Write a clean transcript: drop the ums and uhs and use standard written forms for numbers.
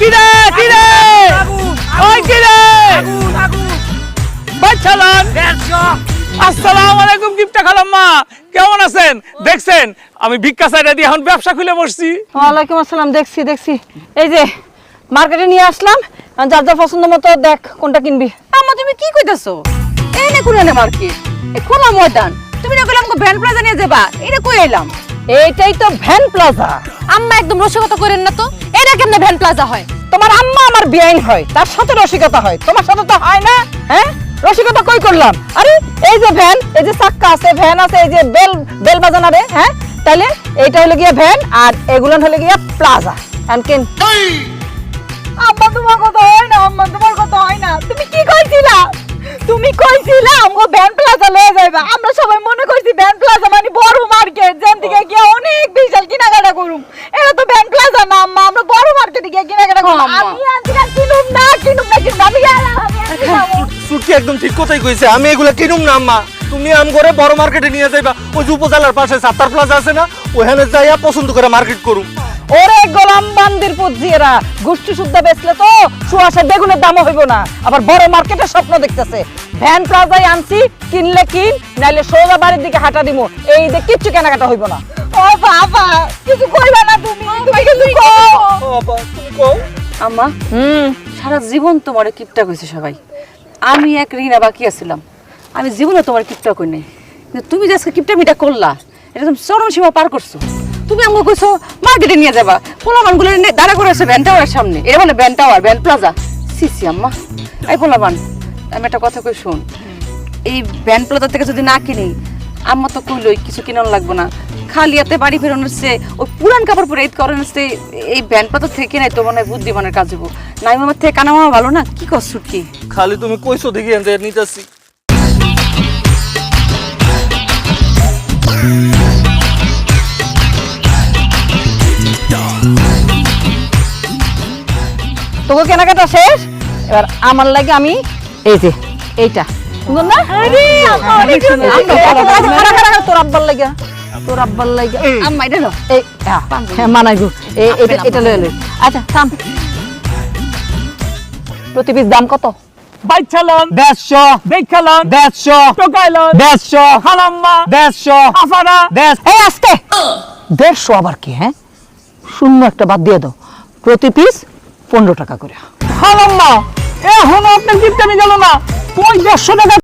কিরে কিরে ওই কিরে বাচ্চালান আসসালামু আলাইকুম গিফট খালাম্মা কেমন আছেন দেখছেন আমি ভিক্ষা চাইরা দিয়ে এখন ব্যবসা খুলে বসছি ওয়ালাইকুম আসসালাম দেখছি এই যে মার্কেটে নিয়ে আসলাম যার যা পছন্দ মতো দেখ কোনটা কিনবি আম্মা তুমি কি কইতাছো এই নে কোনে মার্কেট এই খোলা ময়দান তুমি না কইলাম ভ্যান প্লাজা নিয়ে যাবা এটা কই এলাম এইটাই তো ভ্যান প্লাজা আম্মা একদম রসিকতা করেন না তো এটা কেমনে ভ্যান প্লাজা হয় তোমার আম্মা আমার বিয়াইন হয় তার সাথে রসিকতা হয় তোমার সাথে তো হয় না হ্যাঁ রসিকতা কই করলাম আরে এই যে ভ্যান এই যে চাক্কা আছে ভ্যান আছে এই যে বেল বাজানা রে হ্যাঁ তাইলে এইটা হলো গিয়া ভ্যান আর এগুলো হলো গিয়া প্লাজা আনকেন আম্মা তোমার কথা হয় না আম্মা তোমার কথা হয় না তুমি কি কইছিলা আমগো ভ্যান প্লাজা লয়ে যাইবা আমরা সবাই মনে করছি ভ্যান প্লাজা মানে বড় মার্কেট যেন থেকে গিয়া অনেক বিশাল কেনাকাটা করুম এটা তো ভ্যান প্লাজা না আম্মা আমরা বড় মার্কেটে গিয়া কেনাকাটা করুম আমি আজকাল কিনুম না আমি গেলাম সুটকি একদম ঠিক কথাই কইছে আমি এগুলা কিনুম না আম্মা তুমি আম করে বড় মার্কেটে নিয়ে যাইবা ওই যে উপজেলার পাশে সাত্তার প্লাজা আছে না ওখানে যাইয়া পছন্দ করে মার্কেট করুম ওরে গোলাম বান্দির পুজিয়েরা গোষ্ঠী শুদ্ধ বেচলে তো সুয়াশে বেগুনের দামও হইব না আবার বড় মার্কেটের স্বপ্ন দেখতেছে ভ্যান প্লাজায় আনছি কিনলে কিন নাইলে সোজা বাড়ির দিকে হাঁটা দিমু এই যে কিচ্ছু কেনাকাটা হইব না ও বাবা কিছু কইবা না তুমি কিছু কও ও বাবা তুমি কও আম্মা সারা জীবন তোমারে কিপটা কইছে সবাই আমি এক রিনা বাকি আছিলাম আমি জীবনে তোমার কিপটা কই নাই কিন্তু তুমি যে আজকে কিপটা মিটা করলা এটা তুমি চরম সীমা পার করছো তুমি আমাকে কইছো মার্কেটে নিয়ে যাবা পোলামানগুলো দাঁড়া করেছে ভ্যান টাওয়ারের সামনে এটা বলে van tower van plaza CC আম্মা এই পোলামান আমি একটা কথা কই শুন এই ভ্যান প্লাজা থেকে যদি না কিনি আম্মা তো কইলই কিছু কিনানো লাগবে না খালি হাতে বাড়ি ফেরানোর চেয়ে ওই পুরান কাপড় পরে ঈদ করানোর চেয়ে এই ভ্যান প্লাজা থেকে নাই তো মনে হয় বুদ্ধিমানের কাজ হবো নাই মামার থেকে কানা মামা ভালো না কি করছো কি খালি তুমি কইছো দেখি এনতে নিতাছি তোকে কেনাকাটা শেষ এবার আমার লাগে আমি এই যে এইটা সুন্দর না তোর আব্বার লাগে আম্মা এটা নাও এই মানাইবো এটা লয়ে লই আচ্ছা থাম প্রতি পিস দাম কত বাচ্চালান 150 দেখালান 150 টোকাইলান 150 খালাম্মা 150 আফারা 150 এই আস্তে 150 আবার কি হ্যাঁ শূন্য একটা বাদ দিয়ে দাও প্রতি পিস 15 টাকা করে খালাম্মা এখনো আপনার গিফট আমি গেল না ওই 150 টাকা